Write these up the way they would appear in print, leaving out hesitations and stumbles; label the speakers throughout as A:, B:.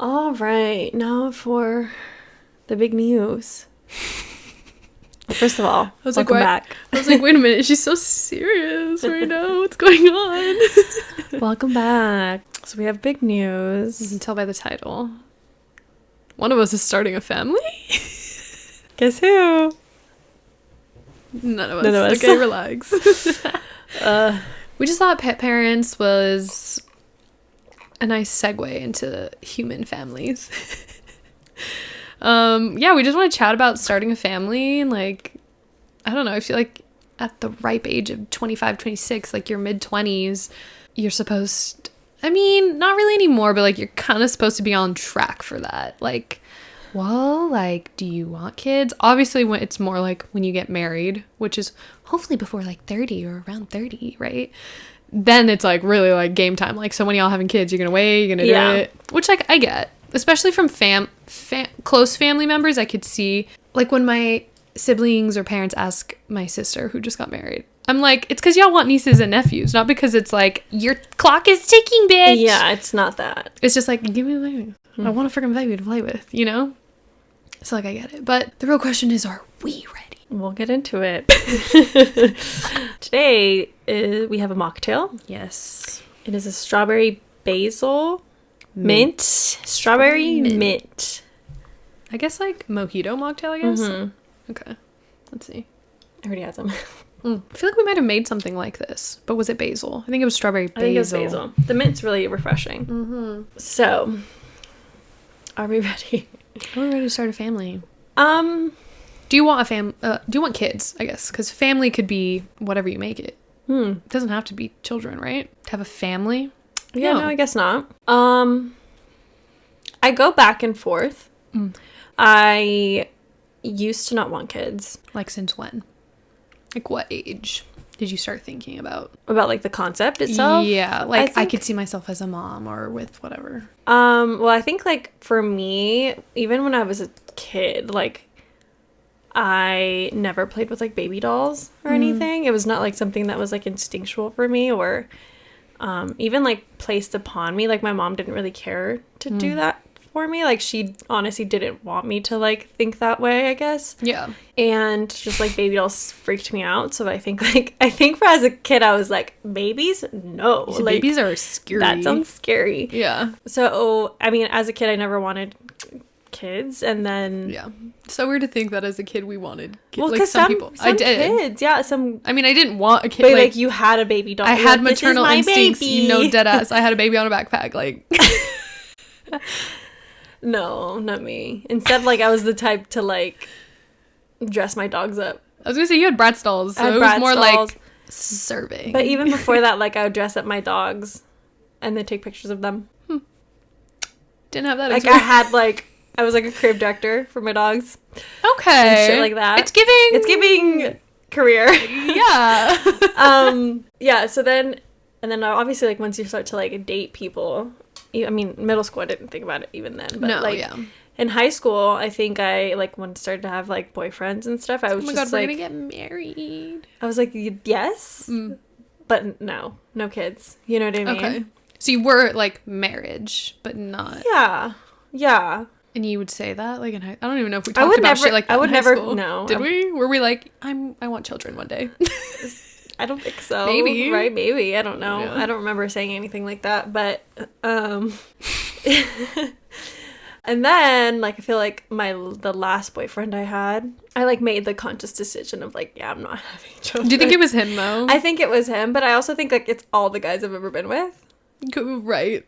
A: All right, now for the big news. First of all, welcome back.
B: I was like, wait a minute, she's so serious right now. What's going on?
A: Welcome back. So we have big news.
B: You can tell by the title. One of us is starting a family.
A: Guess who?
B: None of us.
A: None of us.
B: Okay, relax. We just thought pet parents was a nice segue into human families. Yeah, we just want to chat about starting a family and like, I don't know, I feel like at the ripe age of 25, 26, like your mid-20s, you're supposed, I mean, not really anymore, but like you're kind of supposed to be on track for that. Like, well, like, do you want kids? Obviously, when it's more like when you get married, which is hopefully before like 30 or around 30, right? Then it's like really like game time. Like, so when y'all having kids, you're gonna wait, you're gonna do it, which like I get, especially from close family members. I could see like when my siblings or parents ask my sister who just got married, I'm like, it's because y'all want nieces and nephews, not because it's like your clock is ticking, bitch.
A: Yeah, it's not that.
B: It's just like, give me a baby. I want a freaking baby to play with, you know? So like I get it, but the real question is, are we ready?
A: We'll get into it. Today we have a mocktail.
B: Yes.
A: It is a strawberry basil mint. Strawberry mint.
B: I guess like mojito mocktail, I guess.
A: Mm-hmm.
B: Okay. Let's see.
A: I already had some.
B: I feel like we might have made something like this, but was it basil? I think it was strawberry basil.
A: I think it was basil. The mint's really refreshing.
B: Mm-hmm.
A: So, are we ready?
B: Are we ready to start a family?
A: Do
B: you want do you want kids, I guess? Because family could be whatever you make it. It doesn't have to be children, right? To have a family?
A: Yeah, no, I guess not. I go back and forth. I used to not want kids.
B: Like since when? Like what age did you start thinking about?
A: About like the concept itself?
B: Yeah, like I could see myself as a mom or with whatever.
A: Well, I think like for me, even when I was a kid, like I never played with like baby dolls or anything. It was not like something that was like instinctual for me or even like placed upon me. Like my mom didn't really care to do that for me. Like she honestly didn't want me to like think that way, I guess.
B: Yeah.
A: And just like baby dolls freaked me out. So I think for as a kid I was like, babies? No.
B: So
A: like,
B: babies are scary.
A: That sounds scary.
B: Yeah.
A: So I mean, as a kid I never wanted kids, and then
B: so weird to think that as a kid we wanted kids.
A: Well,
B: like some people
A: I did kids,
B: I mean, I didn't want a kid,
A: but like you had a baby doll.
B: I
A: You're
B: had
A: like,
B: maternal instincts,
A: baby.
B: you know, dead ass. I had a baby on a backpack, like
A: No, not me. Instead, like I was the type to like dress my dogs up.
B: I was gonna say you had Bratz dolls, so it was more like serving.
A: But even before that, like I would dress up my dogs and then take pictures of them.
B: Didn't have that
A: like
B: experience.
A: I was like a crib director for my dogs.
B: Okay.
A: And shit like that.
B: It's giving
A: career.
B: Yeah.
A: Yeah, so then obviously like once you start to like date people, I mean middle school I didn't think about it even then, but in high school I think I like when I started to have like boyfriends and stuff, I was just
B: we're
A: like,
B: gonna get married.
A: I was like, yes, but no kids, you know what I mean?
B: Okay. So you were like marriage, but not.
A: Yeah.
B: And you would say that like in high, I don't even know if we talked about shit like that. I would never. School.
A: No.
B: Did we? Were we like, I want children one day?
A: I don't think so.
B: Maybe.
A: Right? Maybe. I don't know.
B: Yeah.
A: I don't remember saying anything like that. But and then like I feel like the last boyfriend I had, I like made the conscious decision of like, yeah, I'm not having children.
B: Do you think it was him though?
A: I think it was him, but I also think like it's all the guys I've ever been with.
B: Right.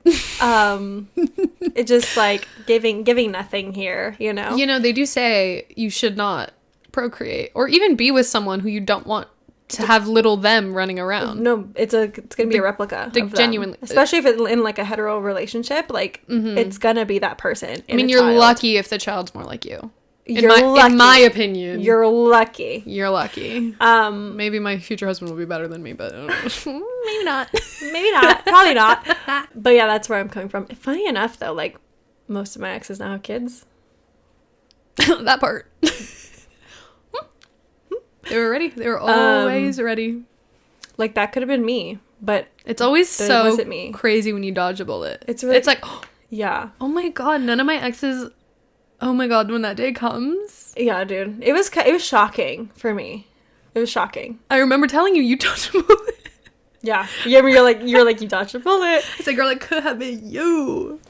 A: It just like giving nothing here, you know.
B: You know, they do say you should not procreate or even be with someone who you don't want to have little them running around.
A: No, it's gonna be a replica of them.
B: Genuinely,
A: especially if it's in like a hetero relationship, like it's gonna be that person.
B: I mean, you're lucky if the child's more like you. In
A: lucky.
B: my opinion,
A: you're lucky.
B: You're lucky. Maybe my future husband will be better than me, but I don't know. Maybe not.
A: Maybe not. Probably not. But yeah, that's where I'm coming from. Funny enough, though, like most of my exes now have kids.
B: That part. They were ready. They were always ready.
A: Like that could have been me, but
B: it's always so
A: wasn't me.
B: Crazy when you dodge a bullet.
A: It's really,
B: it's like
A: Yeah.
B: Oh my God, none of my exes. Oh my God, when that day comes.
A: Yeah, dude. It was shocking for me. It was shocking.
B: I remember telling you dodged a bullet.
A: Yeah. Yeah, you're like, you dodged a bullet.
B: It's like, girl, it could have been you.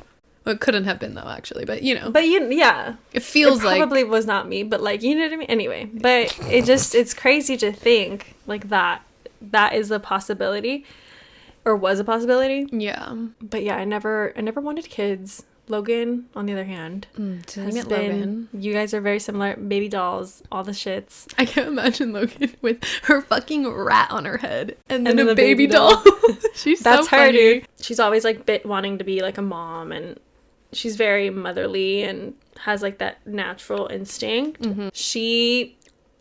B: Well, it couldn't have been though, actually, but you know.
A: But yeah.
B: It feels like.
A: It probably was not me, but like, you know what I mean? Anyway, but it's crazy to think like that is a possibility or was a possibility.
B: Yeah.
A: But yeah, I never wanted kids. Logan, on the other hand, has been, you guys are very similar. Baby dolls, all the shits.
B: I can't imagine Logan with her fucking rat on her head and then a baby doll. She's
A: That's
B: so
A: her,
B: funny.
A: dude. She's always like wanting to be like a mom, and she's very motherly and has like that natural instinct.
B: Mm-hmm.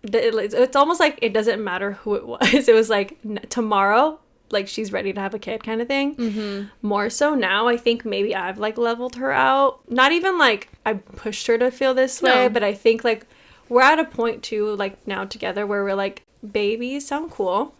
A: It's almost like it doesn't matter who it was. It was like tomorrow, like she's ready to have a kid kind of thing.
B: Mm-hmm.
A: More so now, I think maybe I've like leveled her out. Not even like I pushed her to feel this way, but I think like we're at a point too, like now together, where we're like, babies sound cool,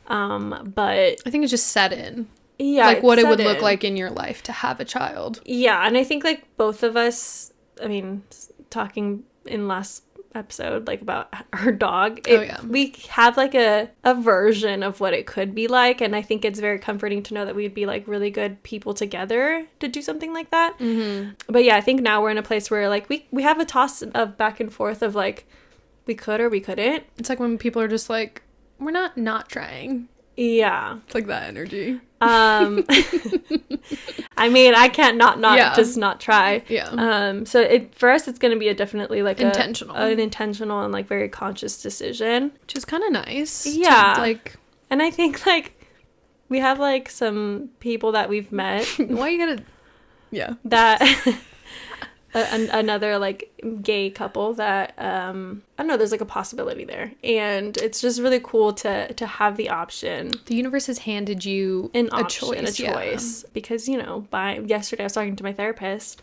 A: but
B: I think it's just set in.
A: Yeah,
B: like what it would look like in your life to have a child.
A: Yeah, and I think like both of us, I mean, talking in last episode like about her dog, we have like a version of what it could be like, and I think it's very comforting to know that we'd be like really good people together to do something like that. But yeah, I think now we're in a place where like we have a toss of back and forth of like we could or we couldn't.
B: It's like when people are just like, we're not trying.
A: Yeah,
B: it's like that energy.
A: I mean, I can't just not try.
B: Yeah.
A: So for us, it's going to be a definitely like
B: intentional,
A: an intentional and like very conscious decision,
B: which is kind of nice.
A: Yeah.
B: Like,
A: and I think like we have like some people that we've met.
B: Why you gotta? Yeah.
A: That. Another like gay couple that I don't know, there's like a possibility there, and it's just really cool to have the option.
B: The universe has handed you
A: a choice because by yesterday I was talking to my therapist.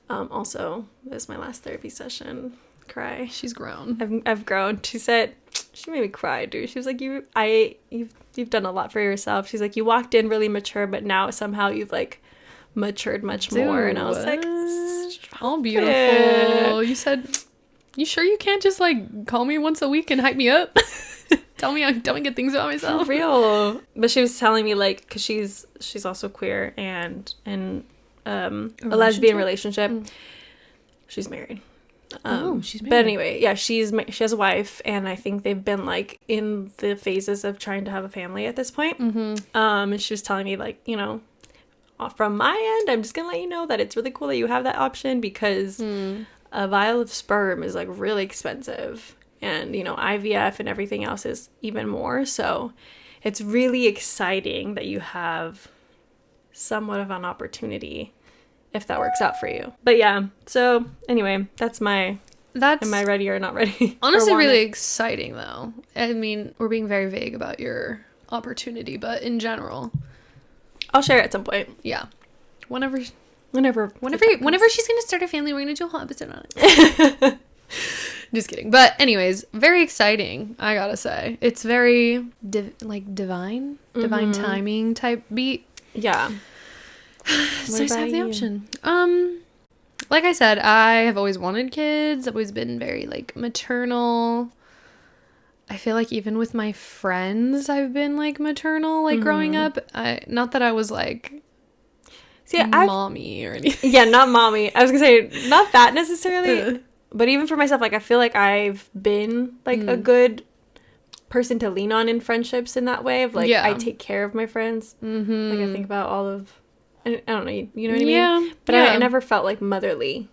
A: Also, it was my last therapy session. Cry.
B: She's grown.
A: I've grown. She said, she made me cry, dude. She was like, you've done a lot for yourself. She's like, you walked in really mature, but now somehow you've like matured much more. And I was like,
B: how beautiful. You said, you sure you can't just like call me once a week and hype me up? tell me good things about myself.
A: For real. But she was telling me like, because she's also queer and in a lesbian relationship. She's married.
B: She's married.
A: But anyway, yeah, she has a wife, and I think they've been like in the phases of trying to have a family at this point. And she was telling me like, from my end, I'm just gonna let you know that it's really cool that you have that option, because a vial of sperm is like really expensive, and IVF and everything else is even more. So it's really exciting that you have somewhat of an opportunity if that works out for you. But yeah, so anyway, am I ready or not ready?
B: Honestly, really exciting though. I mean, we're being very vague about your opportunity, but in general,
A: I'll share it at some point.
B: Yeah. Whenever she's gonna start a family, we're gonna do a whole episode on it. Just kidding. But anyways, very exciting, I gotta say. It's very divine timing type beat.
A: Yeah.
B: It's nice to have the option. Like I said, I have always wanted kids. I've always been very like maternal. I feel like even with my friends, I've been like maternal, like growing up. Not that I was like mommy or anything.
A: Yeah, not mommy. I was gonna say not that necessarily, but even for myself, like I feel like I've been like a good person to lean on in friendships in that way of like I take care of my friends. Like I think about all of, I don't know, you know what I mean?
B: Yeah.
A: But I never felt like motherly.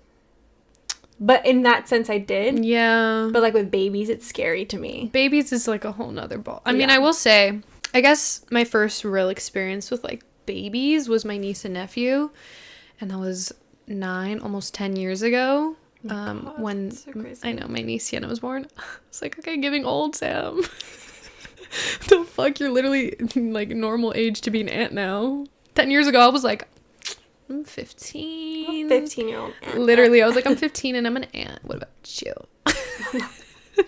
A: But in that sense, I did.
B: Yeah.
A: But like with babies, it's scary to me.
B: Babies is like a whole nother ball. I mean, I will say, I guess my first real experience with like babies was my niece and nephew. And that was 9, almost 10 years ago.
A: God,
B: when
A: so crazy.
B: I know my niece Sienna was born. It's like, okay, giving old Sam. The fuck, you're literally like normal age to be an aunt now. 10 years ago, I was like, I'm 15.
A: 15-year-old aunt.
B: Literally, I was like, I'm 15 and I'm an aunt. What about you?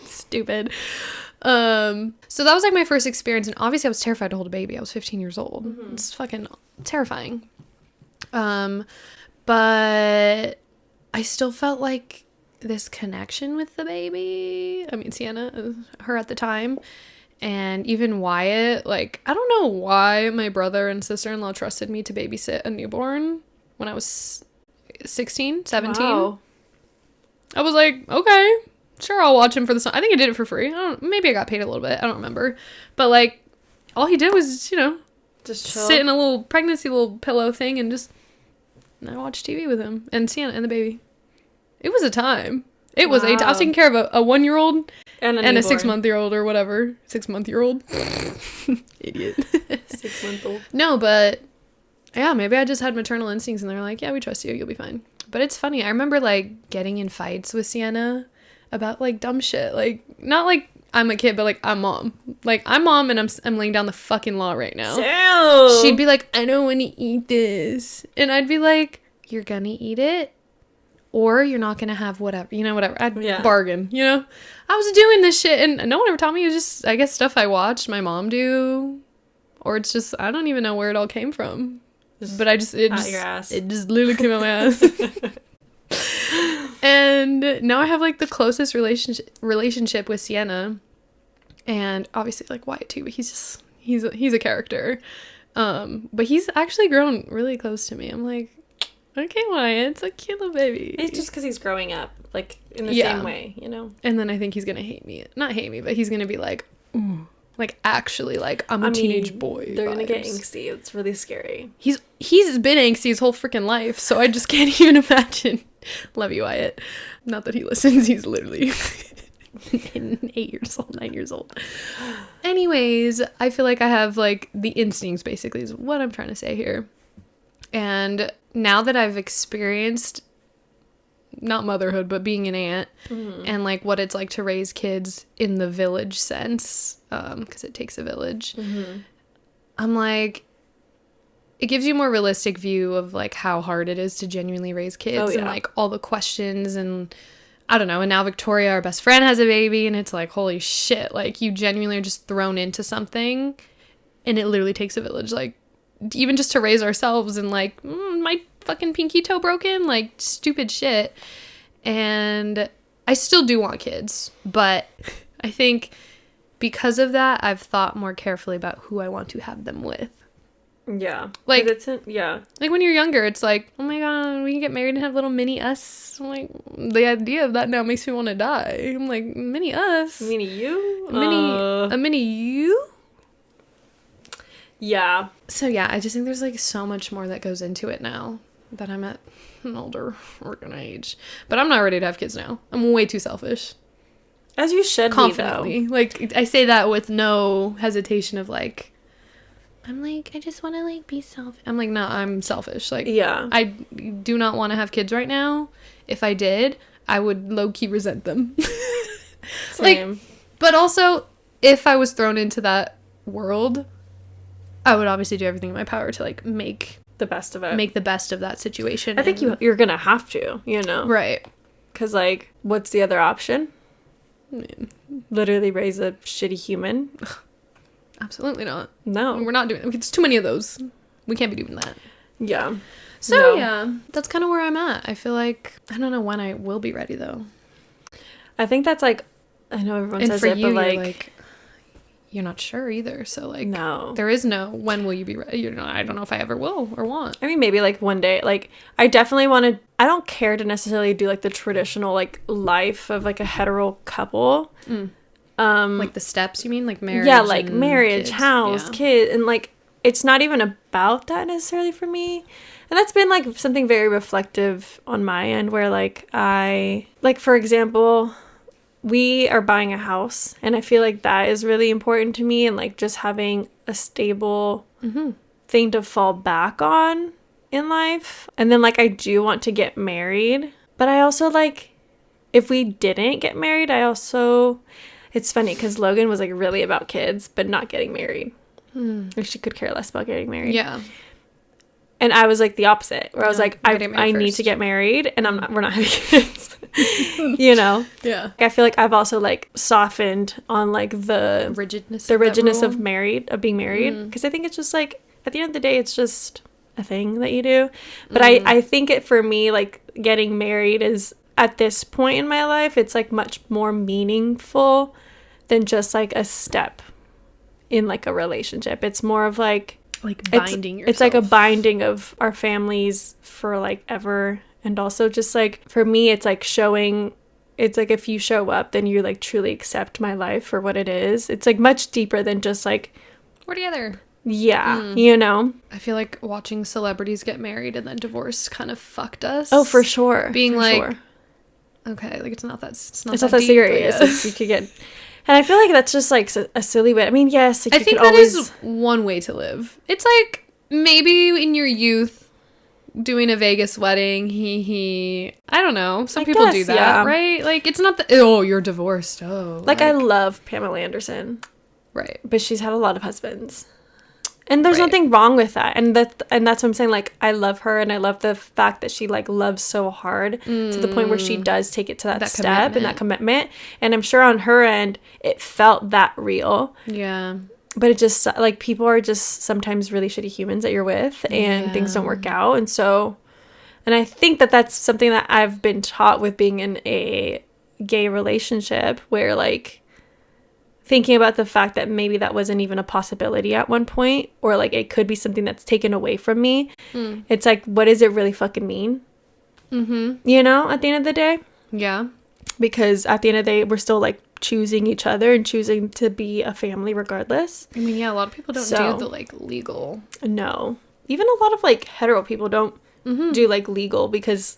B: Stupid. So that was like my first experience, and obviously I was terrified to hold a baby. I was 15 years old. It's fucking terrifying. But I still felt like this connection with the baby. I mean, Sienna, her at the time. And even Wyatt, like, I don't know why my brother and sister-in-law trusted me to babysit a newborn when I was 16, 17.
A: Wow.
B: I was like, okay, sure, I'll watch him for the summer. I think I did it for free. Maybe I got paid a little bit. I don't remember. But, like, all he did was,
A: Just
B: sit in a little pregnancy little pillow thing and I watched TV with him and Sienna and the baby. It was a time. It was I was taking care of a 1-year-old and a 6-month-year-old or whatever. 6-month-year-old. Idiot.
A: 6-month-old.
B: No, but yeah, maybe I just had maternal instincts and they're like, yeah, we trust you. You'll be fine. But it's funny. I remember like getting in fights with Sienna about like dumb shit. Like, not like I'm a kid, but like I'm mom. Like, I'm mom and I'm laying down the fucking law right now.
A: Ew.
B: She'd be like, I don't want to eat this. And I'd be like, you're gonna eat it? Or you're not gonna have whatever, whatever. I'd bargain, I was doing this shit and no one ever taught me. It was just, I guess, stuff I watched my mom do. Or it's just, I don't even know where it all came from. But it just literally came out my ass. And now I have like the closest relationship with Sienna. And obviously like Wyatt too, but he's a character. But he's actually grown really close to me. I'm like, okay, Wyatt, it's a cute little baby.
A: It's just because he's growing up, like, in the same way,
B: And then I think he's gonna hate me. Not hate me, but he's gonna be like, ooh. Like, actually, like, I'm a teenage boy.
A: They're gonna get angsty. It's really scary.
B: He's been angsty his whole freaking life, so I just can't even imagine. Love you, Wyatt. Not that he listens. He's literally 8 years old, 9 years old. Anyways, I feel like I have, like, the instincts, basically, is what I'm trying to say here. And now that I've experienced, not motherhood, but being an aunt, and, like, what it's like to raise kids in the village sense, because it takes a village, I'm like, it gives you a more realistic view of, like, how hard it is to genuinely raise kids and, like, all the questions and, I don't know, and now Victoria, our best friend, has a baby, and it's like, holy shit, like, you genuinely are just thrown into something, and it literally takes a village, like, even just to raise ourselves and, like, my fucking pinky toe broken, like, stupid shit. And I still do want kids, but I think because of that, I've thought more carefully about who I want to have them with.
A: Yeah.
B: Like,
A: yeah.
B: Like, when you're younger, it's like, oh my god, we can get married and have little mini us. I'm like, the idea of that now makes me want to die. I'm like, mini us?
A: Mini you?
B: A mini you?
A: Yeah.
B: So yeah, I just think there's like so much more that goes into it now that I'm at an older working age. But I'm not ready to have kids now. I'm way too selfish.
A: As you should
B: confidently.
A: be, though.
B: Like, I say that with no hesitation of like, I'm like, I just want to like be selfish. I'm like, no, I'm selfish. Like,
A: yeah.
B: I do not want to have kids right now. If I did, I would low-key resent them.
A: Same.
B: Like, but also, if I was thrown into that world, I would obviously do everything in my power to like make
A: the best of it.
B: Make the best of that situation.
A: I think you're gonna have to,
B: Right.
A: Because, like, what's the other option?
B: I mean,
A: literally raise a shitty human?
B: Absolutely not.
A: No.
B: We're not doing it. There's too many of those. We can't be doing that.
A: Yeah.
B: So, yeah. That's kind of where I'm at. I feel like, I don't know when I will be ready, though.
A: I think that's, like, I know everyone says it, but, like,
B: you're not sure either, so like
A: no,
B: there is no when will you be ready. I don't know if I ever will or want.
A: I mean, maybe like one day. Like, I definitely want to. I don't care to necessarily do like the traditional like life of like a hetero couple.
B: Like the steps, you mean, like marriage?
A: Yeah, like marriage,
B: kids.
A: house, kid, and like it's not even about that necessarily for me. And that's been like something very reflective on my end, where like for example, we are buying a house, and I feel like that is really important to me, and like just having a stable thing to fall back on in life. And then like I do want to get married, but I also like, if we didn't get married, it's funny because Logan was like really about kids but not getting married. Like, she could care less about getting married.
B: Yeah.
A: And I was like the opposite, where I was like, I need to get married, and we're not having kids.
B: Yeah.
A: Like, I feel like I've also like softened on like the rigidness of being married, because I think it's just like, at the end of the day, it's just a thing that you do. But I think it, for me, like, getting married is, at this point in my life, it's like much more meaningful than just like a step in like a relationship. It's more of like
B: binding yourself.
A: It's like a binding of our families for like ever. And also just like, for me, it's like showing, it's like if you show up, then you like truly accept my life for what it is. It's like much deeper than just like,
B: we're together.
A: Yeah, you know?
B: I feel like watching celebrities get married and then divorce kind of fucked us.
A: Oh, for sure.
B: Being
A: for
B: like,
A: sure.
B: Okay, like it's not that
A: it's not that
B: deep,
A: serious.
B: Yeah.
A: You could get, and I feel like that's just like a silly way. I mean, yes, like,
B: I think that is one way to live. It's like maybe in your youth doing a Vegas wedding. I don't know. Some people do that, right? Like it's not you're divorced.
A: Like I love Pamela Anderson,
B: right?
A: But she's had a lot of husbands. And there's nothing wrong with that. And that's what I'm saying. Like, I love her, and I love the fact that she, like, loves so hard to the point where she does take it to that step commitment. And that commitment. And I'm sure on her end, it felt that real.
B: Yeah.
A: But it just, like, people are just sometimes really shitty humans that you're with, and things don't work out. And so, and I think that that's something that I've been taught with being in a gay relationship where, like, thinking about the fact that maybe that wasn't even a possibility at one point, or like it could be something that's taken away from me. It's like, what does it really fucking mean? You know, at the end of the day?
B: Yeah.
A: Because at the end of the day, we're still like choosing each other and choosing to be a family regardless.
B: I mean, yeah, a lot of people don't do the like legal.
A: No. Even a lot of like hetero people don't do like legal because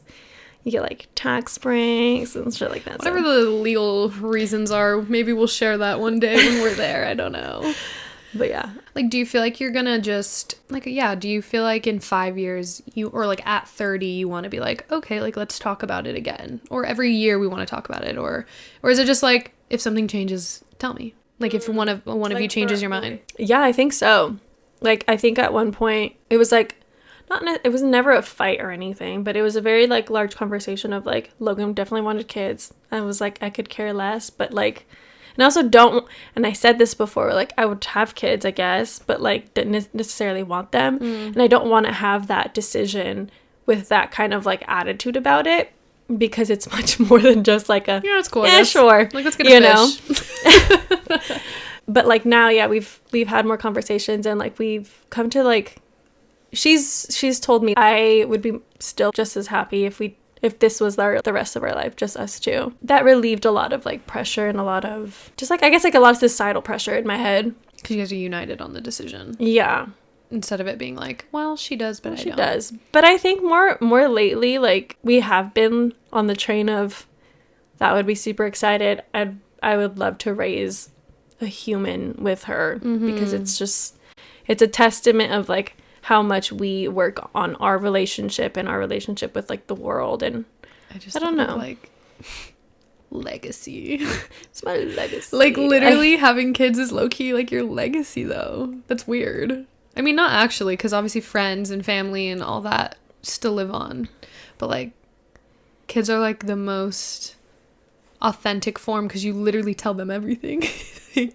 A: you get like tax breaks and shit like that.
B: Whatever the legal reasons are, maybe we'll share that one day when we're there. I don't know.
A: But yeah.
B: Like, do you feel like you're gonna just, like, yeah, do you feel like in 5 years, or like at 30, you want to be like, okay, like, let's talk about it again? Or every year we want to talk about it? Or is it just like, if something changes, tell me? Like, if one of you changes your mind?
A: Yeah, I think so. Like, I think at one point, it was like, it was never a fight or anything, but it was a very like large conversation of like, Logan definitely wanted kids. I was like, I could care less, but like, and I also don't, and I said this before, like I would have kids, I guess, but like didn't necessarily want them. And I don't want to have that decision with that kind of like attitude about it, because it's much more than just like a,
B: yeah, it's cool.
A: Yeah, sure.
B: Like, let's get a fish.
A: But like now, yeah, we've had more conversations, and like we've come to like, she's told me I would be still just as happy if this was the rest of our life, just us two. That relieved a lot of like pressure and a lot of just like, I guess like a lot of societal pressure in my head.
B: Because you guys are united on the decision.
A: Yeah.
B: Instead of it being like, well, she does, but I don't.
A: She does. But I think more lately, like we have been on the train of, that would be super excited. I would love to raise a human with her, because it's a testament of like how much we work on our relationship and our relationship with like the world. And I don't know,
B: like legacy.
A: It's my legacy.
B: Like literally having kids is low-key like your legacy though. That's weird. I mean, not actually, because obviously friends and family and all that still live on, but like kids are like the most authentic form, because you literally tell them everything.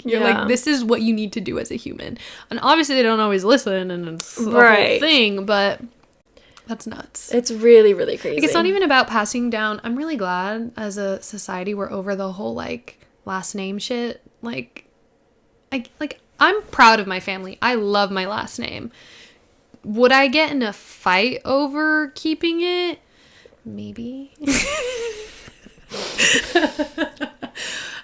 B: You're like, this is what you need to do as a human, and obviously they don't always listen, and it's the whole thing, but that's nuts.
A: It's really, really crazy.
B: Like, it's not even about passing down. I'm really glad as a society we're over the whole like last name shit. Like I'm proud of my family. I love my last name. Would I get in a fight over keeping it? Maybe.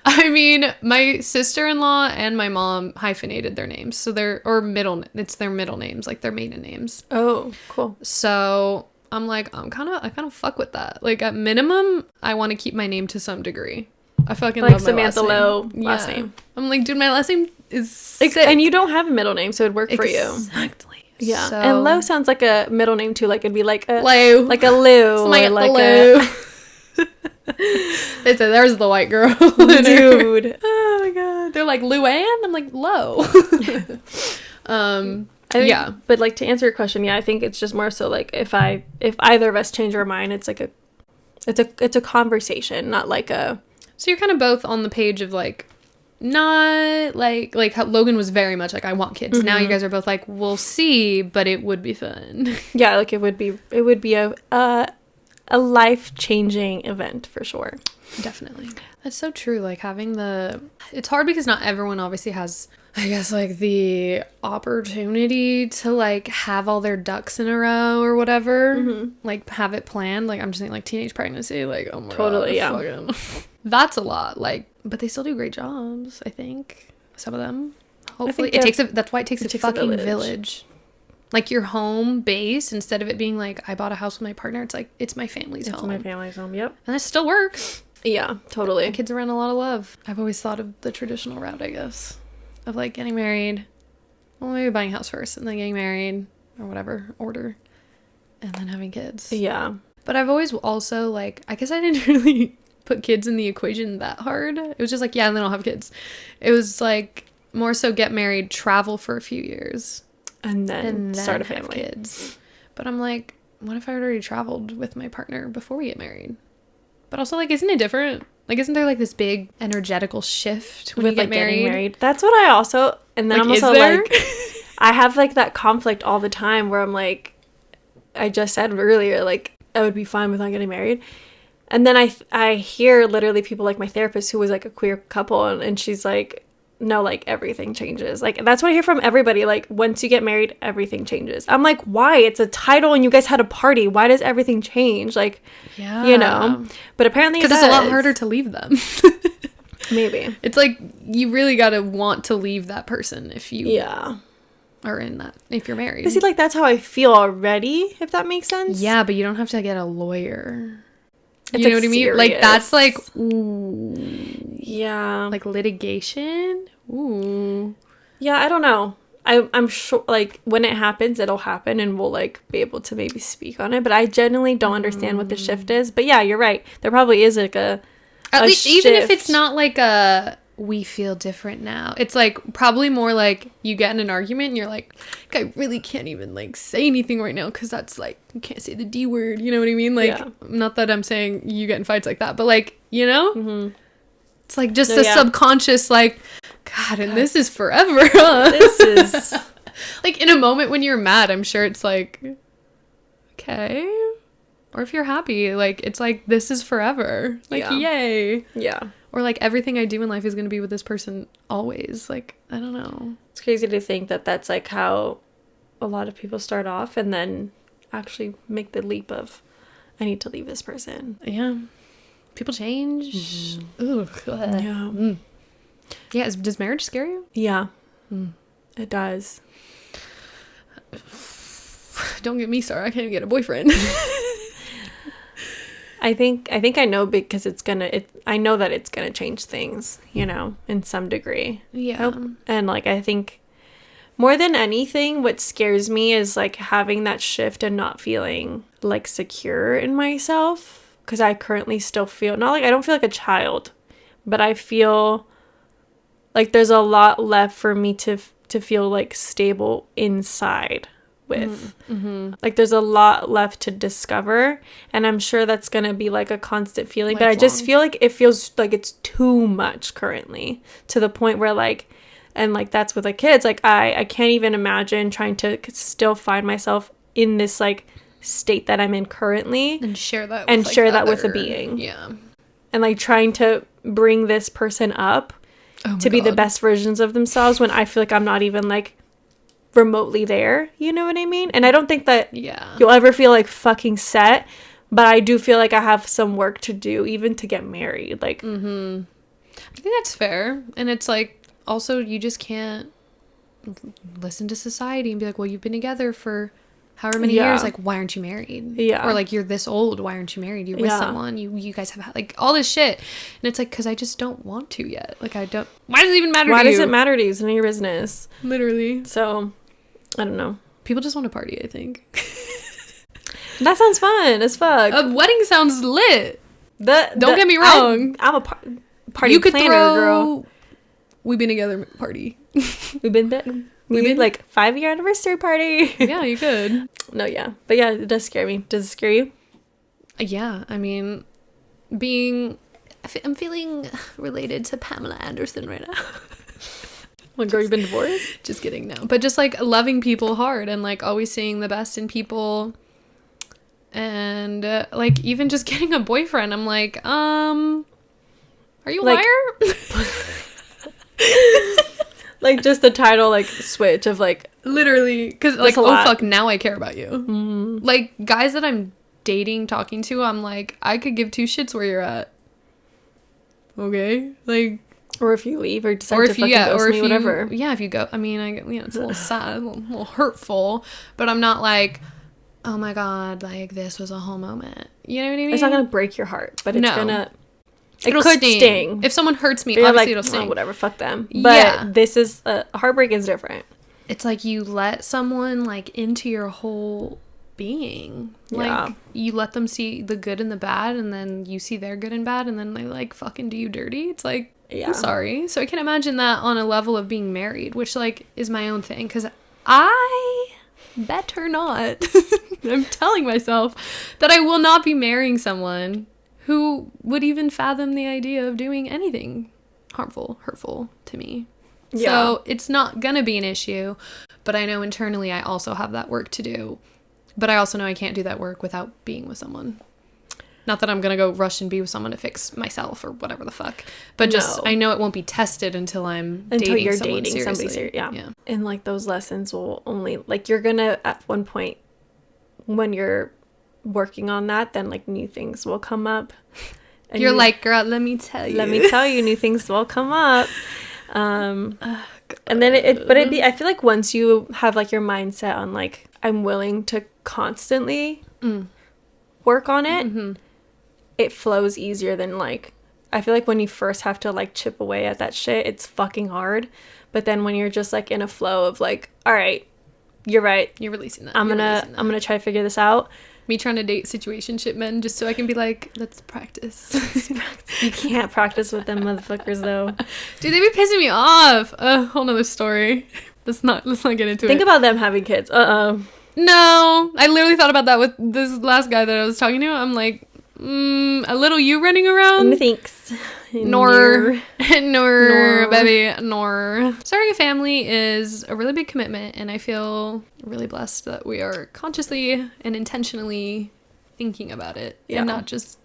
B: I mean, my sister-in-law and my mom hyphenated their names. So it's their middle names, like their maiden names.
A: Oh, cool.
B: So I'm like, I kind of fuck with that. Like at minimum, I want to keep my name to some degree. I fucking
A: like
B: love my
A: Samantha
B: last name.
A: Last name.
B: I'm like, dude, my last name is sick.
A: And you don't have a middle name, so it'd work for you.
B: Exactly.
A: Yeah.
B: So,
A: and Lo sounds like a middle name too. Like it'd be like a
B: Lou.
A: Like a Lou.
B: Like
A: like
B: Lou. They said there's the white girl.
A: Dude.
B: Oh my god. They're like, Luann? I'm like, Lo. Yeah.
A: But like, to answer your question, yeah, I think it's just more so like if either of us change our mind, it's like it's a conversation, not like a.
B: So you're kind of both on the page of like, not like how Logan was very much like, I want kids. Now
A: Mm-hmm.
B: you guys are both like, we'll see, but it would be fun.
A: Yeah, like it would be a life-changing event for sure.
B: Definitely. That's so true. Like it's hard because not everyone obviously has, I guess, like the opportunity to like have all their ducks in a row or whatever, like have it planned. Like I'm just thinking like teenage pregnancy, like, oh my
A: Totally,
B: God,
A: yeah.
B: fucking- that's a lot. Like, but they still do great jobs, I think. Some of them. Hopefully that's why it takes a fucking village. Like your home base, instead of it being like, I bought a house with my partner, it's like, it's my family's
A: It's
B: home.
A: my family's home. Yep.
B: And it still works.
A: Yeah, totally.
B: My kids are in a lot of love. I've always thought of the traditional route, I guess, of like getting married. Well, maybe buying a house first and then getting married or whatever order, and then having kids.
A: Yeah.
B: But I've always also like, I guess I didn't really put kids in the equation that hard. It was just like, yeah, and then I'll have kids. It was like more so get married, travel for a few years,
A: And then start a
B: have
A: family.
B: kids. But I'm like, what if I already traveled with my partner before we get married? But also, like, isn't it different? Like, isn't there like this big energetical shift when you get
A: like getting
B: married?
A: married. That's what I also, and then
B: Like,
A: I'm
B: is
A: also
B: there?
A: like, I have like that conflict all the time where I'm like, I just said earlier, like I would be fine with not getting married. And then I hear literally people like my therapist who was like a queer couple, and she's like, no, like everything changes. Like that's what I hear from everybody. Like once you get married, everything changes. I'm like, why? It's a title and you guys had a party. Why does everything change? Like,
B: Yeah.
A: you know, but apparently
B: Because it's a lot harder to leave them.
A: Maybe.
B: It's like, you really got to want to leave that person if you
A: Yeah.
B: are in that, if you're married.
A: But see, like that's how I feel already, if that makes sense.
B: Yeah, but you don't have to get a lawyer.
A: It's,
B: You know
A: like,
B: what I mean? Like, that's like,
A: serious.
B: ooh.
A: Yeah.
B: Like litigation? Ooh.
A: Yeah, I don't know. I'm sure, like, when it happens, it'll happen, and we'll, like, be able to maybe speak on it. But I genuinely don't understand what the shift is. But yeah, you're right. There probably is, like,
B: At
A: a
B: least, even if
A: shift.
B: it's not like a, we feel different now. It's like probably more like you get in an argument and you're like, I really can't even like say anything right now because that's like, you can't say the D word. You know what I mean? Like,
A: Yeah.
B: not that I'm saying you get in fights like that, but like, you know?
A: Mhm.
B: It's like just
A: No,
B: a
A: yeah.
B: subconscious, like, God, and this is forever. Huh?
A: This is...
B: Like in a moment when you're mad, I'm sure it's like, okay. Or if you're happy, like, it's like, this is forever. Like,
A: Yeah.
B: yay.
A: Yeah.
B: Or like everything I do in life is going to be with this person always. Like, I don't know.
A: It's crazy to think that that's, like, how a lot of people start off and then actually make the leap of, I need to leave this person.
B: Yeah. People change. Ugh.
A: Yeah.
B: Yeah. Does marriage scare you?
A: Yeah. It does.
B: Don't get me started. I can't even get a boyfriend.
A: I think I know because I know that it's gonna change things, you know, in some degree.
B: Yeah.
A: And like I think more than anything, what scares me is like having that shift and not feeling like secure in myself, because I currently still feel not like I don't feel like a child, but I feel like there's a lot left for me to feel like stable inside with. Like there's a lot left to discover, and I'm sure that's gonna be like a constant feeling, but I just
B: Lifelong.
A: feel like it feels like it's too much currently, to the point where like, and like that's with like kids, like I can't even imagine trying to still find myself in this like state that I'm in currently,
B: And share that
A: And
B: with, like,
A: share that with a
B: other-
A: being.
B: Yeah.
A: and like trying to bring this person up
B: Oh
A: to be the best versions of themselves when I feel like I'm not even like remotely there, you know what I mean? And I don't think that
B: Yeah.
A: you'll ever feel like fucking set, but I do feel like I have some work to do even to get married. Like
B: I think that's fair. And it's like, also, you just can't listen to society and be like, well, you've been together for however many
A: Yeah.
B: years. Like, why aren't you married?
A: Yeah.
B: Or like, you're this old. Why aren't you married? You're with
A: Yeah.
B: someone. You guys have like all this shit. And it's like, because I just don't want to yet. Like, I don't. Why does it even matter
A: why
B: to you?
A: does it matter to you? It's none of your business.
B: Literally.
A: So I don't know.
B: People just want to party, I think.
A: That sounds fun as fuck.
B: A wedding sounds lit.
A: Don't
B: get me wrong.
A: I'm a party
B: You could
A: planner,
B: throw.
A: girl.
B: We've been together party.
A: We've been there. We
B: been-
A: made like 5-year anniversary party.
B: Yeah, you could.
A: No, yeah. But yeah, it does scare me. Does it scare you?
B: Yeah, I mean, being I'm feeling related to Pamela Anderson right now.
A: Like, girl, you've been divorced?
B: Just kidding, no. But just like loving people hard and like always seeing the best in people. And like even just getting a boyfriend, I'm like, are you a
A: Like-
B: liar?
A: Like, just the title, like, switch of, like,
B: Literally, because like,
A: a
B: oh
A: lot.
B: fuck, now I care about you. Like guys that I'm dating, talking to, I'm like, I could give two shits where you're at. Okay, like,
A: or if you leave or decide
B: or
A: to
B: if you,
A: fucking
B: yeah,
A: ghost
B: or if
A: me,
B: you,
A: whatever.
B: yeah, if you go, I mean, it's a little sad, a little hurtful, but I'm not like, oh my god, like this was a whole moment. You know what I mean?
A: It's not gonna break your heart, but it's
B: No.
A: gonna...
B: It'll
A: could sting.
B: If someone hurts me,
A: You're
B: obviously
A: like,
B: it'll sting.
A: oh, whatever, fuck them. But
B: Yeah.
A: this is... heartbreak is different.
B: It's like you let someone like into your whole being. Like
A: Yeah.
B: you let them see the good and the bad, and then you see their good and bad, and then they like fucking do you dirty. It's like,
A: Yeah.
B: I'm sorry. So I can imagine that on a level of being married, which like is my own thing, because I better not. I'm telling myself that I will not be marrying someone who would even fathom the idea of doing anything harmful, hurtful to me.
A: Yeah.
B: So it's not gonna be an issue, but I know internally I also have that work to do. But I also know I can't do that work without being with someone. Not that I'm gonna go rush and be with someone to fix myself or whatever the fuck. But just,
A: No.
B: I know it won't be tested until I'm
A: Until
B: dating
A: you're
B: someone
A: dating somebody
B: seriously.
A: serious. Yeah. And, like, those lessons will only... Like, you're gonna, at one point, when you're working on that, then, like, new things will come up. And
B: You're like, girl, let me tell you.
A: Let me tell you, new things will come up. And then I feel like once you have, like, your mindset on, like, I'm willing to constantly work on it, it flows easier than, like, I feel like when you first have to, like, chip away at that shit, it's fucking hard. But then when you're just, like, in a flow of, like, all right, you're right,
B: You're releasing that.
A: I'm
B: You're
A: gonna
B: releasing that.
A: try to figure this out.
B: Me trying to date situationship men just so I can be like, let's practice.
A: You can't practice with them motherfuckers, though.
B: Dude, they be pissing me off. Whole nother story. Let's not get into
A: Think
B: it.
A: about them having kids.
B: No, I literally thought about that with this last guy that I was talking to. I'm like, a little you running around?
A: Thanks.
B: Nor,
A: Nor.
B: baby, nor. Starting a family is a really big commitment, and I feel really blessed that we are consciously and intentionally thinking about it,
A: Yeah.
B: and not just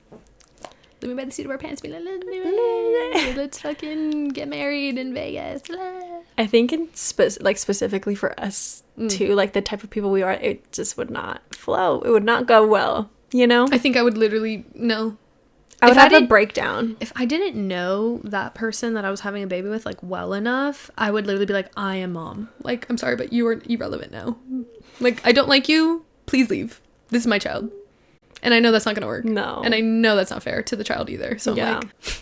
B: living by the seat of our pants, be like, let's do it. Let's fucking get married in Vegas.
A: I think specifically for us too, like the type of people we are, it just would not flow. It would not go well, you know?
B: I think I would literally no.
A: I would
B: if I
A: have a
B: did-
A: breakdown.
B: If I didn't know that person that I was having a baby with, like, well enough, I would literally be like, I am mom. Like, I'm sorry, but you are irrelevant now. Like, I don't like you. Please leave. This is my child. And I know that's not going to work.
A: No.
B: And I know that's not fair to the child either. So
A: Yeah.
B: I'm like,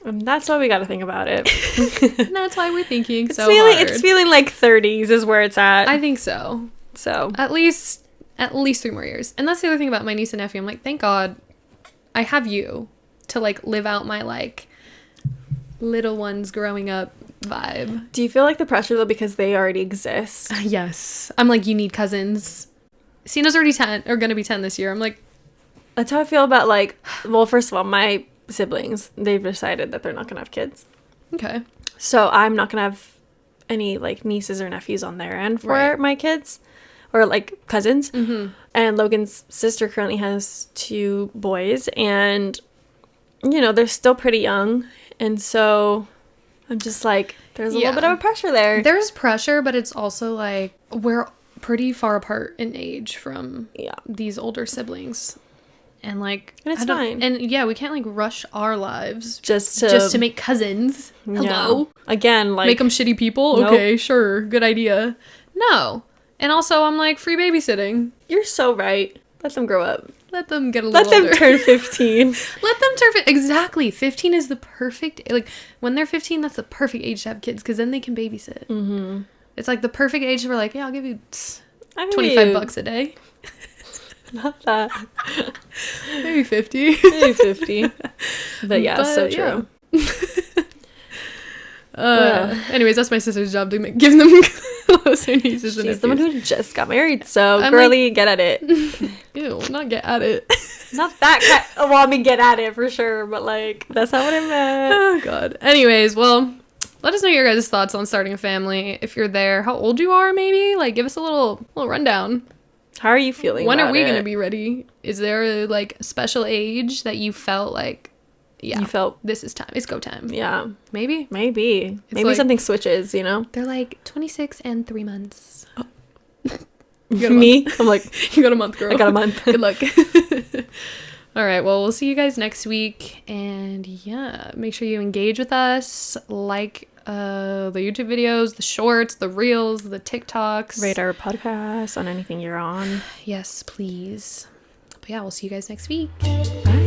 A: And that's why we got to think about it.
B: and that's why we're thinking
A: It's
B: so
A: feeling
B: hard.
A: it's feeling like 30s is where it's at.
B: I think so.
A: So
B: At least 3 more years. And that's the other thing about my niece and nephew. I'm like, thank God I have you to, like, live out my, like, little ones growing up vibe.
A: do you feel like the pressure though because they already exist?
B: Yes. I'm like, you need cousins. Siena's already 10, or gonna be 10 this year. I'm like,
A: That's how I feel about, like, well, first of all, my siblings, they've decided that they're not gonna have kids.
B: okay.
A: So I'm not gonna have any, like, nieces or nephews on their end for
B: Right.
A: my kids or, like, cousins.
B: Mm-hmm.
A: And Logan's sister currently has 2 boys, and, you know, they're still pretty young. And so I'm just like, there's a
B: Yeah.
A: little bit of a pressure there.
B: There's pressure, but it's also like we're pretty far apart in age from
A: Yeah.
B: these older siblings. And like,
A: And it's
B: I don't-
A: fine.
B: And yeah, we can't like rush our lives
A: Just to
B: make cousins. Hello.
A: Yeah. Again, like,
B: Make them shitty people?
A: Nope.
B: Okay, sure. Good idea. No. And also, I'm like, free babysitting.
A: you're so right. Let them grow up.
B: Let them get a little
A: Let them
B: older.
A: turn 15.
B: Let them turn exactly. 15 is the perfect, like, when they're 15, that's the perfect age to have kids, because then they can babysit.
A: Mm-hmm.
B: It's like the perfect age where, like, yeah, I'll give you
A: I mean,
B: 25 bucks a day.
A: Not that.
B: Maybe 50.
A: Maybe 50. But yeah, so true.
B: Anyways, that's my sister's job to give them close their nieces and
A: She's the one
B: nephews.
A: who just got married, so
B: I'm
A: girly, get at it.
B: Ew, not get at it.
A: Not that kind. Well, I mean, get at it for sure, but like that's not what I meant.
B: Oh god. Anyways, well, let us know your guys' thoughts on starting a family. If you're there, how old you are, maybe. Like, give us a little rundown.
A: How are you feeling?
B: When are we
A: about
B: gonna
A: it?
B: be ready? Is there a like special age that you felt like, yeah,
A: You felt,
B: this is time. It's go time.
A: yeah,
B: Maybe
A: maybe
B: like-
A: something switches. You know,
B: they're like 26 and 3 months.
A: me, I'm like,
B: You got a month, girl.
A: I got a month.
B: Good luck. All right. Well, we'll see you guys next week. And yeah, make sure you engage with us. Like the YouTube videos, the shorts, the reels, the TikToks.
A: Rate our podcast on anything you're on.
B: Yes, please. But yeah, we'll see you guys next week.
A: Bye.